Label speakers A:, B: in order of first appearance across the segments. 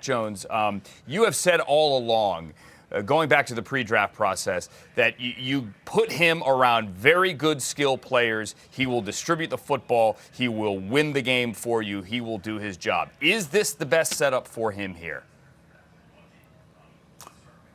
A: Jones, you have said all along, going back to the pre-draft process, that you put him around very good skill players. He will distribute the football. He will win the game for you. He will do his job. Is this the best setup for him here?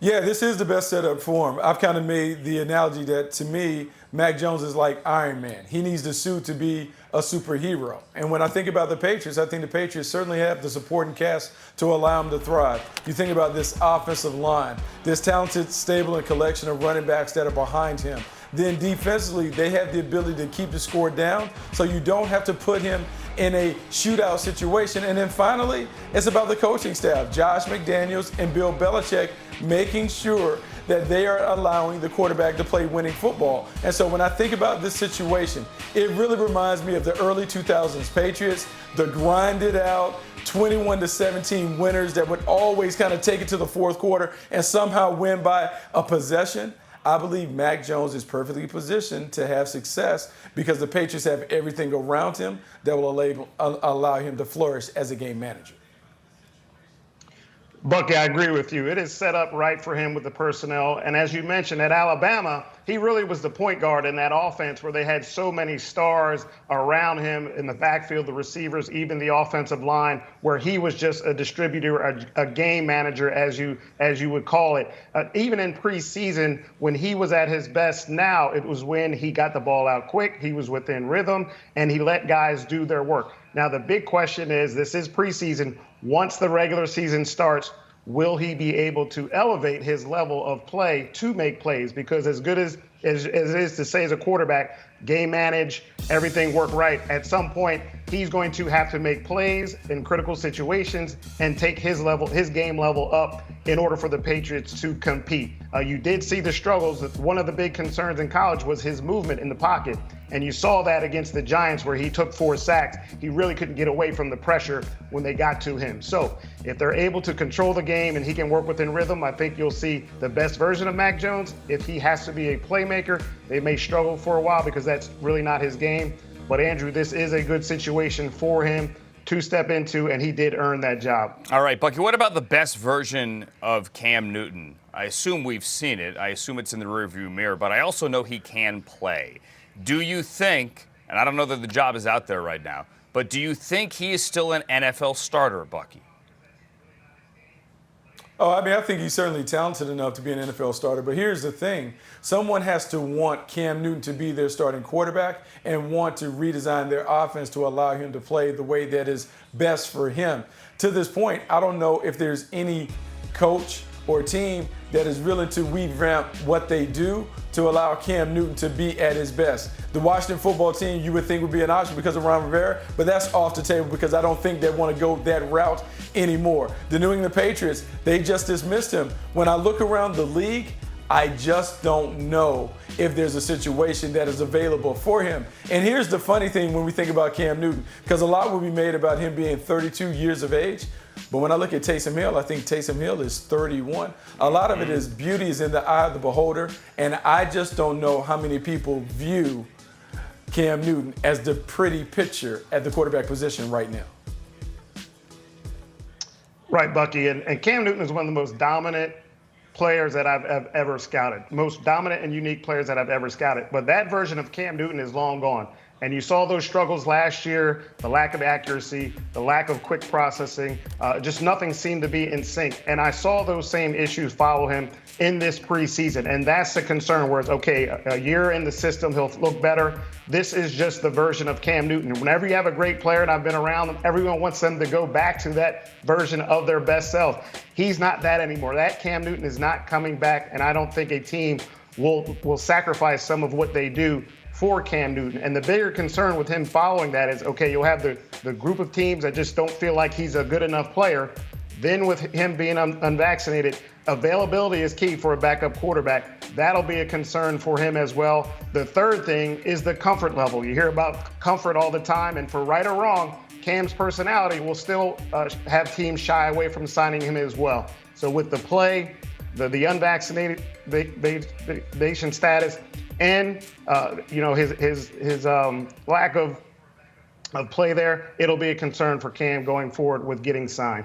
B: Yeah, this is the best setup for him. I've kind of made the analogy that, to me, Mac Jones is like Iron Man. He needs the suit to be a superhero. And when I think about the Patriots, I think the Patriots certainly have the supporting cast to allow him to thrive. You think about this offensive line, this talented, stable, and collection of running backs that are behind him. Then defensively, they have the ability to keep the score down, so you don't have to put him in a shootout situation. And then finally, it's about the coaching staff, Josh McDaniels and Bill Belichick, making sure that they are allowing the quarterback to play winning football. And so when I think about this situation, it really reminds me of the early 2000s Patriots, the grinded out 21-17 winners that would always kind of take it to the fourth quarter and somehow win by a possession. I believe Mac Jones is perfectly positioned to have success because the Patriots have everything around him that will allow him to flourish as a game manager.
C: Bucky, I agree with you. It is set up right for him with the personnel. And as you mentioned, at Alabama, he really was the point guard in that offense where they had so many stars around him in the backfield, the receivers, even the offensive line, where he was just a distributor, a game manager, as you would call it. Even in preseason, when he was at his best now, it was when he got the ball out quick, he was within rhythm, and he let guys do their work. Now, the big question is, this is preseason. Once the regular season starts, will he be able to elevate his level of play to make plays? Because as good as it is to say as a quarterback, game manage, everything work right, at some point he's going to have to make plays in critical situations and take his game level up in order for the Patriots to compete. You did see the struggles. One of the big concerns in college was his movement in the pocket. And you saw that against the Giants where he took 4 sacks. He really couldn't get away from the pressure when they got to him. So if they're able to control the game and he can work within rhythm, I think you'll see the best version of Mac Jones. If he has to be a playmaker, they may struggle for a while because that's really not his game. But Andrew, this is a good situation for him to step into, and he did earn that job.
A: All right, Bucky, what about the best version of Cam Newton? I assume we've seen it. I assume it's in the rearview mirror, but I also know he can play. Do you think, and I don't know that the job is out there right now, but do you think he is still an NFL starter, Bucky?
B: Oh, I mean, I think he's certainly talented enough to be an NFL starter. But here's the thing. Someone has to want Cam Newton to be their starting quarterback and want to redesign their offense to allow him to play the way that is best for him. To this point, I don't know if there's any coach or team that is willing to revamp what they do to allow Cam Newton to be at his best. The Washington football team you would think would be an option because of Ron Rivera, but that's off the table because I don't think they want to go that route anymore. The New England Patriots, they just dismissed him. When I look around the league, I just don't know if there's a situation that is available for him. And here's the funny thing when we think about Cam Newton, because a lot will be made about him being 32 years of age. But when I look at Taysom Hill, I think Taysom Hill is 31. A lot of it is beauty is in the eye of the beholder. And I just don't know how many people view Cam Newton as the pretty picture at the quarterback position right now.
C: Right, Bucky. And Cam Newton is one of the most dominant players that I've ever scouted. Most dominant and unique players that I've ever scouted. But that version of Cam Newton is long gone. And you saw those struggles last year, the lack of accuracy, the lack of quick processing, just nothing seemed to be in sync. And I saw those same issues follow him in this preseason. And that's the concern where it's, okay, a year in the system, he'll look better. This is just the version of Cam Newton. Whenever you have a great player, and I've been around them, everyone wants them to go back to that version of their best self. He's not that anymore. That Cam Newton is not coming back, and I don't think a team will sacrifice some of what they do for Cam Newton. And the bigger concern with him following that is, okay, you'll have the group of teams that just don't feel like he's a good enough player. Then with him being unvaccinated, availability is key for a backup quarterback. That'll be a concern for him as well. The third thing is the comfort level. You hear about comfort all the time, and for right or wrong, Cam's personality will still have teams shy away from signing him as well. So with the play, the unvaccinated nation status, and his lack of play there, it'll be a concern for Cam going forward with getting signed.